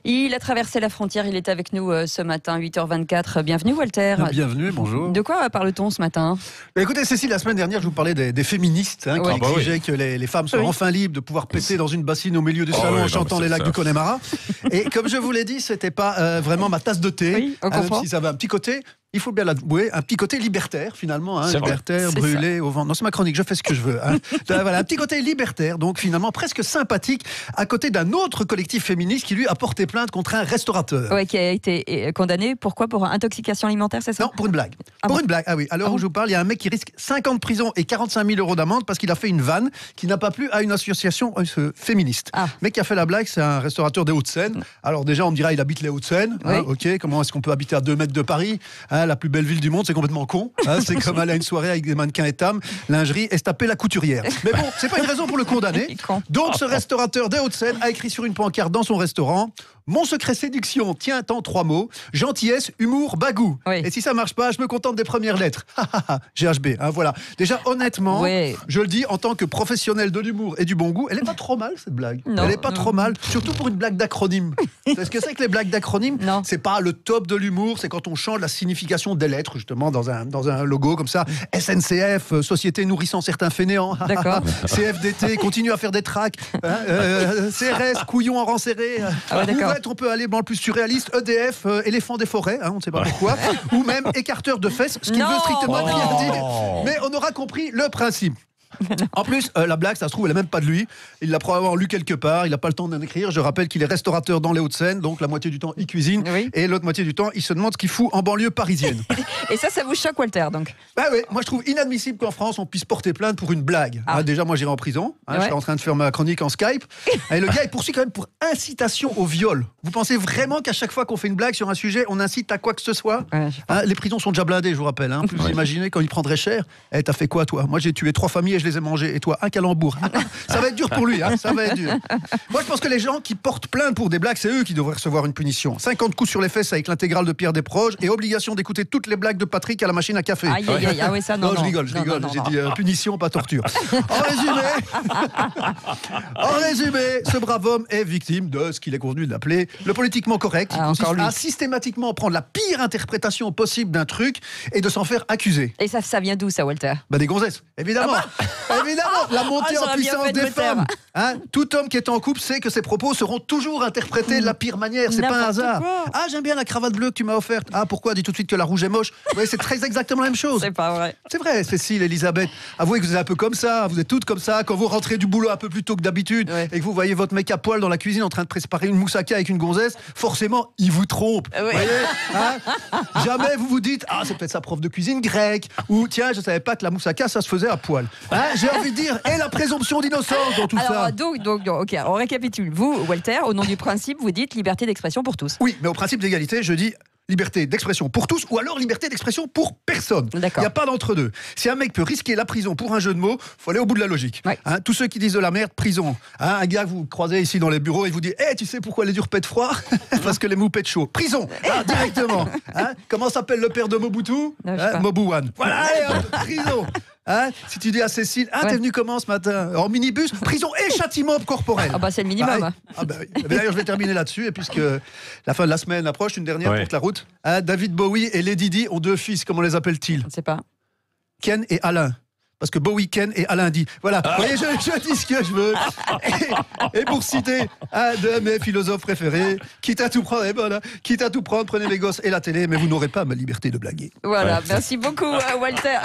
Il a traversé la frontière, il est avec nous ce matin, 8h24. Bienvenue Walter. Bienvenue, bonjour. De quoi parle-t-on ce matin? Écoutez Cécile, la semaine dernière je vous parlais des féministes qui exigeaient que les femmes soient enfin libres de pouvoir péter dans une bassine au milieu du salon en chantant les lacs du Connemara. Et comme je vous l'ai dit, c'était pas vraiment ma tasse de thé, Oui, on même comprend. si ça avait un petit côté... Il faut bien l'avouer, un petit côté libertaire finalement, libertaire, C'est brûlé au vent. Non, c'est ma chronique, je fais ce que je veux. Voilà, un petit côté libertaire, donc finalement presque sympathique, à côté d'un autre collectif féministe qui lui a porté plainte contre un restaurateur. Ouais, qui a été condamné, pourquoi? Pour intoxication alimentaire, c'est ça? Non, pour une blague. Une blague, ah oui. À l'heure où je vous parle, il y a un mec qui risque 5 ans de prison et 45 000 € d'amende parce qu'il a fait une vanne qui n'a pas plu à une association féministe. Le mec qui a fait la blague, c'est un restaurateur des Hauts-de-Seine. Alors déjà, on me dira, il habite les Hauts-de-Seine. Ok, comment est-ce qu'on peut habiter à 2 mètres de Paris, la plus belle ville du monde, c'est complètement con. C'est comme aller à une soirée avec des mannequins et tam, lingerie, et se taper la couturière. Mais bon, c'est pas une raison pour le condamner. Donc ce restaurateur des Hauts-de-Seine a écrit sur une pancarte dans son restaurant: mon secret séduction tient en 3 mots: gentillesse, humour, bagou. Et si ça marche pas, je me contente des premières lettres. GHB, voilà. Déjà, honnêtement, je le dis en tant que professionnel de l'humour et du bon goût, elle est pas trop mal cette blague. Elle est pas trop mal, surtout pour une blague d'acronyme. C'est ce que c'est que les blagues d'acronyme. C'est pas le top de l'humour, c'est quand on change la signification des lettres, justement, dans un logo comme ça. SNCF, société nourrissant certains fainéants. CFDT, continue à faire des tracks. CRS, couillon en rang serré. On peut aller dans le plus surréaliste, EDF, éléphant des forêts, on ne sait pas pourquoi, ou même écarteur de fesses, ce qui ne veut strictement rien dire. Mais on aura compris le principe. En plus, la blague, ça se trouve, elle n'est même pas de lui. Il l'a probablement lu quelque part, il n'a pas le temps d'en écrire. Je rappelle qu'il est restaurateur dans les Hauts-de-Seine, donc la moitié du temps, il cuisine. Et l'autre moitié du temps, il se demande ce qu'il fout en banlieue parisienne. Et ça vous choque, Walter, donc? Moi je trouve inadmissible qu'en France, on puisse porter plainte pour une blague. Déjà, moi j'irai en prison. Je suis en train de faire ma chronique en Skype. Et le gars, il poursuit quand même pour incitation au viol. Vous pensez vraiment qu'à chaque fois qu'on fait une blague sur un sujet, on incite à quoi que ce soit? Les prisons sont déjà blindées, je vous rappelle. Plus vous imaginez quand il prendrait cher. T'as fait quoi, toi? Moi, j'ai tué 3 familles et je les ai mangées. Et toi, un calembour. Ça va être dur pour lui, ça va être dur. Moi, je pense que les gens qui portent plainte pour des blagues, c'est eux qui devraient recevoir une punition. 50 coups sur les fesses avec l'intégrale de Pierre Desproges et obligation d'écouter toutes les blagues de Patrick à la machine à café. Ça, non, je rigole. J'ai dit punition, pas torture. En résumé, ce brave homme est victime de ce qu'il est convenu d'appeler le politiquement correct, qui consiste à systématiquement prendre la pire interprétation possible d'un truc et de s'en faire accuser. Et ça vient d'où, ça, Walter? Des gonzesses, évidemment. Évidemment, la montée en puissance des femmes. Tout homme qui est en couple sait que ses propos seront toujours interprétés de la pire manière. C'est pas un hasard. J'aime bien la cravate bleue que tu m'as offerte. Pourquoi? Dis tout de suite que la rouge est moche. C'est très exactement la même chose. C'est pas vrai. C'est vrai, Cécile, Elisabeth. Avouez que vous êtes un peu comme ça. Vous êtes toutes comme ça. Quand vous rentrez du boulot un peu plus tôt que d'habitude et que vous voyez votre mec à poil dans la cuisine en train de préparer une moussaka avec une gonzesse, forcément, il vous trompe. Vous voyez, jamais vous vous dites: c'est peut-être sa prof de cuisine grecque. Ou tiens, je savais pas que la moussaka, ça se faisait à poil. J'ai envie de dire, et la présomption d'innocence dans tout ça. Donc, ok, on récapitule. Vous, Walter, au nom du principe, vous dites liberté d'expression pour tous. Oui, mais au principe d'égalité, je dis liberté d'expression pour tous ou alors liberté d'expression pour personne. Il n'y a pas d'entre-deux. Si un mec peut risquer la prison pour un jeu de mots, il faut aller au bout de la logique. Tous ceux qui disent de la merde, prison. Un gars que vous croisez ici dans les bureaux et vous dit: tu sais pourquoi les durs pètent froid? Parce que les mous pètent chaud. Prison, directement. Comment s'appelle le père de Mobutu? Mobouane. Voilà, allez, prison. Si tu dis à Cécile: t'es venu comment ce matin? En minibus? Prison et châtiment corporel. C'est le minimum. D'ailleurs, je vais terminer là-dessus. Et puisque la fin de la semaine approche, une dernière pour la route. David Bowie et Lady Di ont 2 fils. Comment les appelle-t-il? Je ne sais pas. Ken et Alain. Parce que Bowie, Ken et Alain Di. Voilà, vous voyez, je dis ce que je veux. Et pour citer un de mes philosophes préférés, quitte à tout prendre, quitte à tout prendre, prenez les gosses et la télé, mais vous n'aurez pas ma liberté de blaguer. Voilà, merci beaucoup, Walter.